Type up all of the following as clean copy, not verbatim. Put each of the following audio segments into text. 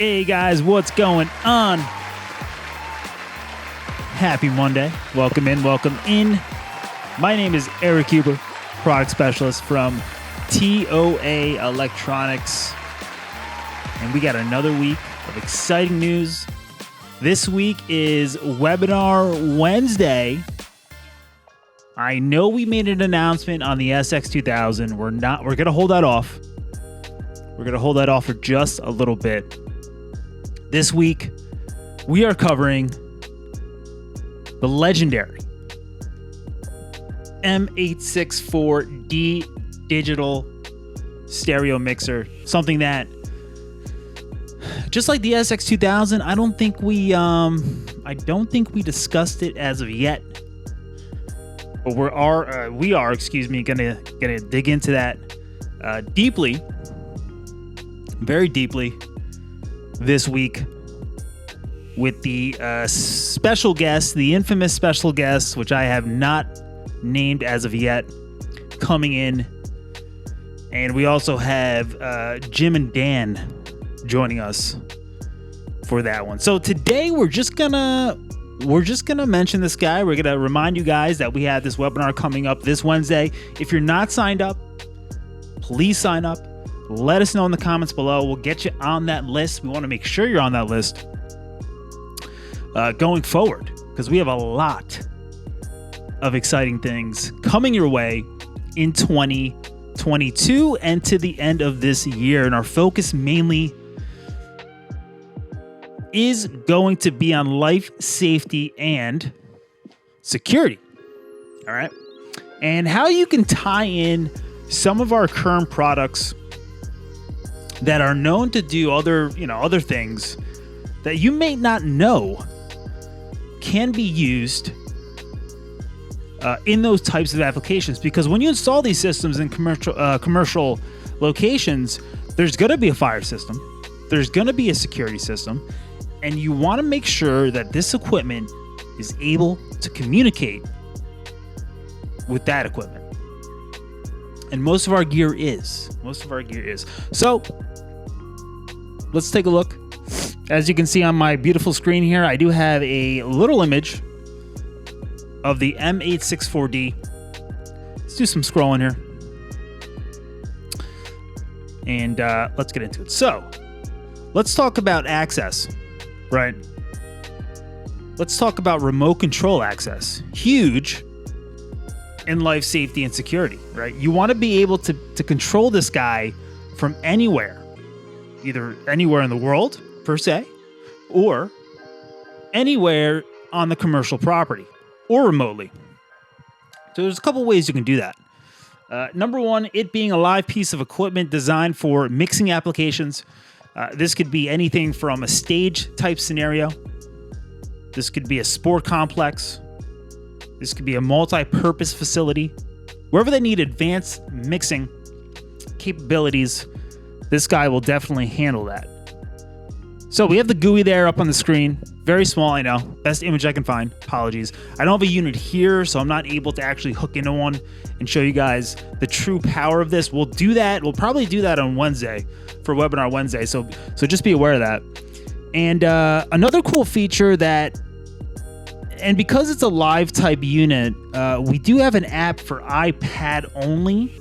Hey guys, what's going on? Happy Monday. Welcome in, welcome in. My name is Eric Huber, product specialist from TOA Electronics. And we got another week of exciting news. This week is Webinar Wednesday. I know we made an announcement on the SX2000. We're going to hold that off. We're going to hold that off for just a little bit. This week, we are covering the legendary M864-D digital stereo mixer. Something that, just like the SX2000, I don't think we discussed it as of yet. But we are gonna dig into that deeply, very deeply this week with the special guest, the infamous special guest, which I have not named as of yet, coming in. And we also have Jim and Dan joining us for that one. So today we're just gonna mention this guy. We're gonna remind you guys that we have this webinar coming up this Wednesday. If you're not signed up, please sign up. Let us know in the comments below. We'll get you on that list. We want to make sure you're on that list going forward, because we have a lot of exciting things coming your way in 2022 and to the end of this year. And our focus mainly is going to be on life, safety, and security. All right. And how you can tie in some of our current products that are known to do other things that you may not know can be used in those types of applications. Because when you install these systems in commercial locations, there's going to be a fire system, there's going to be a security system, and you want to make sure that this equipment is able to communicate with that equipment. And most of our gear is. So let's take a look. As you can see on my beautiful screen here, I do have a little image of the M864-D. Let's do some scrolling here. And let's get into it. So let's talk about access, right? Let's talk about remote control access. Huge in life, safety, and security, right? You want to be able to control this guy from anywhere, either anywhere in the world, per se, or anywhere on the commercial property, or remotely. So there's a couple ways you can do that. Number one, it being a live piece of equipment designed for mixing applications. This could be anything from a stage type scenario. This could be a sport complex. This could be a multi-purpose facility. Wherever they need advanced mixing capabilities, this guy will definitely handle that. So we have the GUI there up on the screen. Very small, I know. Best image I can find. Apologies. I don't have a unit here, so I'm not able to actually hook into one and show you guys the true power of this. We'll do that. We'll probably do that on Wednesday for Webinar Wednesday. So just be aware of that. And another cool feature that, and because it's a live type unit, we do have an app for iPad only.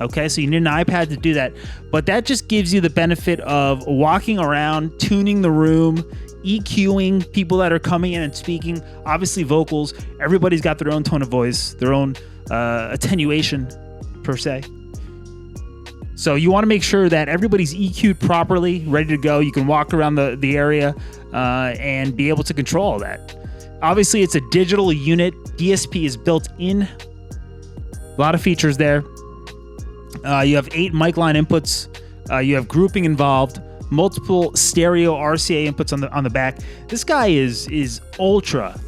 Okay, so you need an iPad to do that. But that just gives you the benefit of walking around, tuning the room, EQing people that are coming in and speaking. Obviously vocals. Everybody's got their own tone of voice, their own attenuation, per se. So you want to make sure that everybody's EQ'd properly, ready to go. You can walk around the area and be able to control all that. Obviously, it's a digital unit. DSP is built in. A lot of features there. You have 8 mic line inputs. You have grouping involved. Multiple stereo RCA inputs on the back. This guy is ultra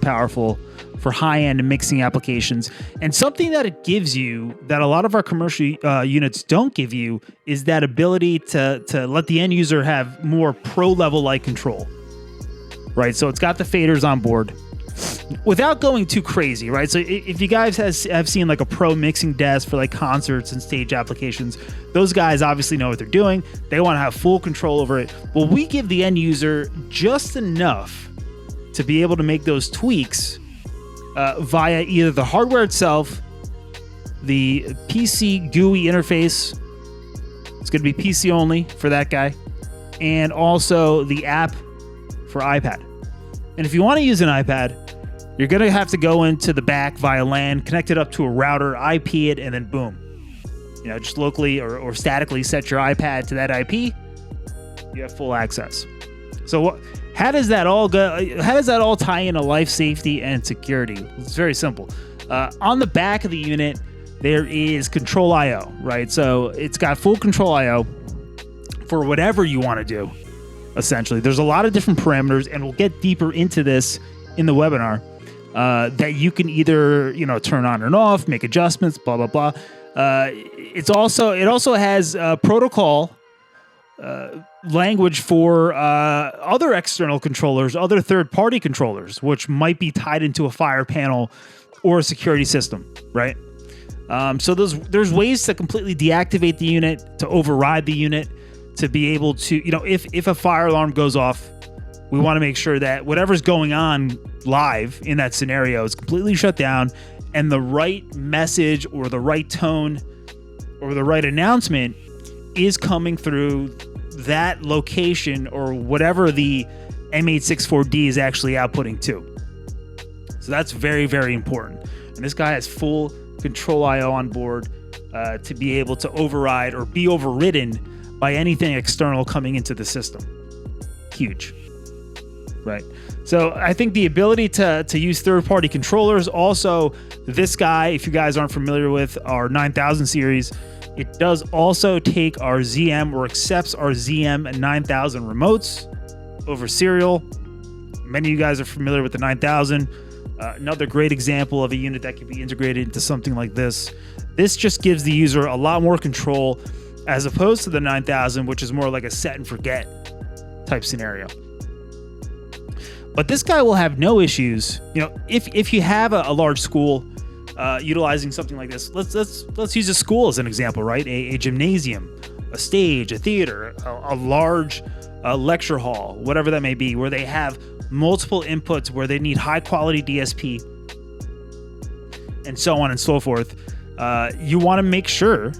powerful for high-end mixing applications. And something that it gives you that a lot of our commercial units don't give you is that ability to let the end user have more pro-level like control. Right, so it's got the faders on board. without going too crazy, right? So if you guys have seen like a pro mixing desk for like concerts and stage applications, those guys obviously know what they're doing. They want to have full control over it. Well, we give the end user just enough to be able to make those tweaks via either the hardware itself, the PC GUI interface. It's going to be PC only for that guy, and also the app for iPad. And if you want to use an iPad, you're going to have to go into the back via LAN, connect it up to a router, IP it, and then boom. Just locally or statically set your iPad to that IP. You have full access. So how does that all go? How does that all tie into life safety and security? It's very simple. On the back of the unit, there is control IO, right? So it's got full control IO for whatever you want to do, essentially. There's a lot of different parameters, and we'll get deeper into this in the webinar, that you can either, turn on and off, make adjustments, blah, blah, blah. It also has protocol language for other external controllers, other third-party controllers, which might be tied into a fire panel or a security system, right? So there's ways to completely deactivate the unit, to override the unit, to be able to, if a fire alarm goes off, we want to make sure that whatever's going on live in that scenario is completely shut down, and the right message or the right tone or the right announcement is coming through that location or whatever the M864-D is actually outputting to. So that's very, very important. And this guy has full control IO on board to be able to override or be overridden by anything external coming into the system. Huge, right? So I think the ability to use third-party controllers, also this guy, if you guys aren't familiar with our 9000 series, it does also take our ZM or accepts our ZM 9000 remotes over serial. Many of you guys are familiar with the 9000. Another great example of a unit that can be integrated into something like this. This just gives the user a lot more control as opposed to the 9000, which is more like a set and forget type scenario. But this guy will have no issues. If you have a large school utilizing something like this, let's use a school as an example, right? A gymnasium, a stage, a theater, a large lecture hall, whatever that may be, where they have multiple inputs, where they need high quality DSP, and so on and so forth. You want to make sure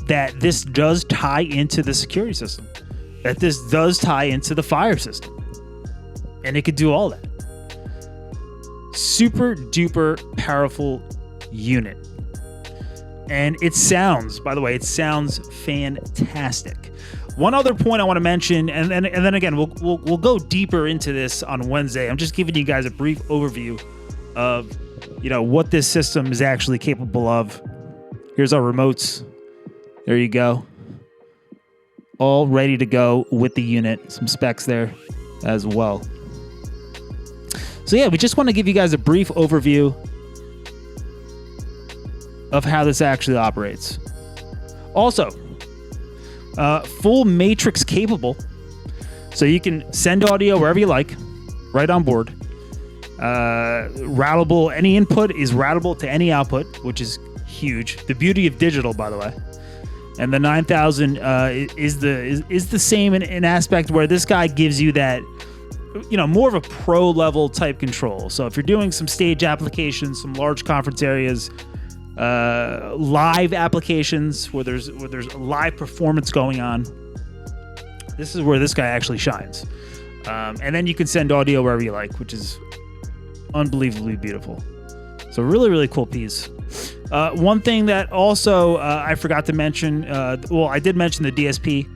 that this does tie into the security system, that this does tie into the fire system, and it could do all that. Super duper powerful unit. And it sounds, by the way, fantastic. One other point I want to mention, and then again, we'll go deeper into this on Wednesday. I'm just giving you guys a brief overview of, what this system is actually capable of. Here's our remotes. There you go. All ready to go with the unit. Some specs there as well. So yeah, we just want to give you guys a brief overview of how this actually operates. Also, full matrix capable, so you can send audio wherever you like, right on board. Routable, any input is routable to any output, which is huge. The beauty of digital, by the way. And the 9000 is the same in aspect, where this guy gives you that, more of a pro level type control. So if you're doing some stage applications, some large conference areas, live applications where there's live performance going on, this is where this guy actually shines. And then you can send audio wherever you like, which is unbelievably beautiful. So really, really cool piece. One thing that also I forgot to mention, I did mention the DSP.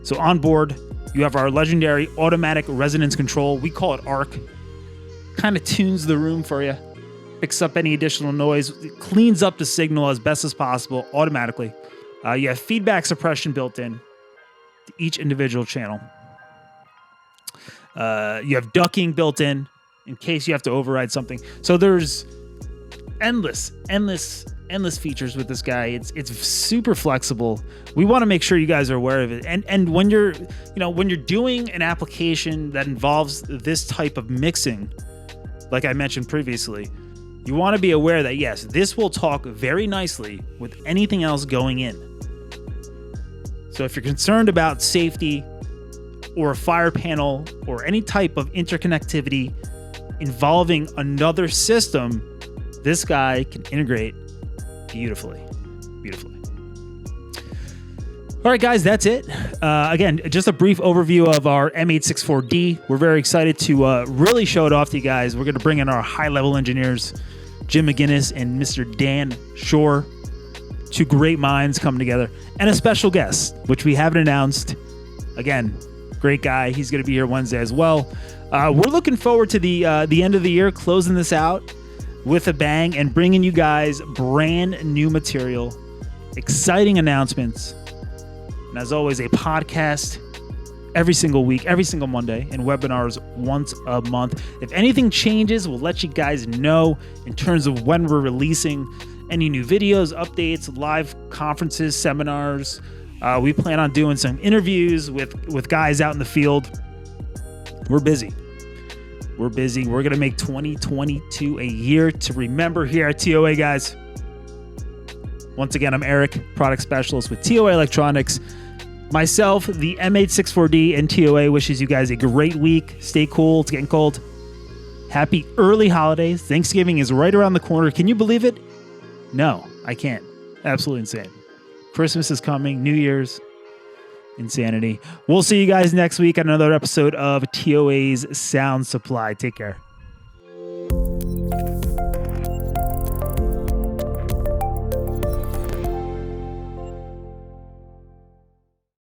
So on board, you have our legendary automatic resonance control. We call it ARC. Kind of tunes the room for you. Picks up any additional noise. It cleans up the signal as best as possible automatically. You have feedback suppression built in to each individual channel. You have ducking built in case you have to override something. So there's endless features with this guy. It's super flexible. We want to make sure you guys are aware of it. And when you're doing an application that involves this type of mixing, like I mentioned previously, you want to be aware that, yes, this will talk very nicely with anything else going in. So if you're concerned about safety or a fire panel or any type of interconnectivity involving another system, this guy can integrate beautifully. All right, guys, that's it. Again, just a brief overview of our M864-D. We're very excited to really show it off to you guys. We're going to bring in our high-level engineers, Jim McGinnis and Mr. Dan Shore. Two great minds coming together. And a special guest, which we haven't announced. Again, great guy. He's going to be here Wednesday as well. We're looking forward to the end of the year, closing this out with a bang and bringing you guys brand new material, exciting announcements, and as always, a podcast every single week, every single Monday, and webinars once a month. If anything changes, we'll let you guys know in terms of when we're releasing any new videos, updates, live conferences, seminars. We plan on doing some interviews with guys out in the field. We're busy. We're going to make 2022 a year to remember here at TOA, guys. Once again, I'm Eric, product specialist with TOA Electronics. Myself, the M864-D, and TOA wishes you guys a great week. Stay cool. It's getting cold. Happy early holidays. Thanksgiving is right around the corner. Can you believe it? No, I can't. Absolutely insane. Christmas is coming. New Year's. Insanity. We'll see you guys next week on another episode of TOA's Sound Supply. Take care.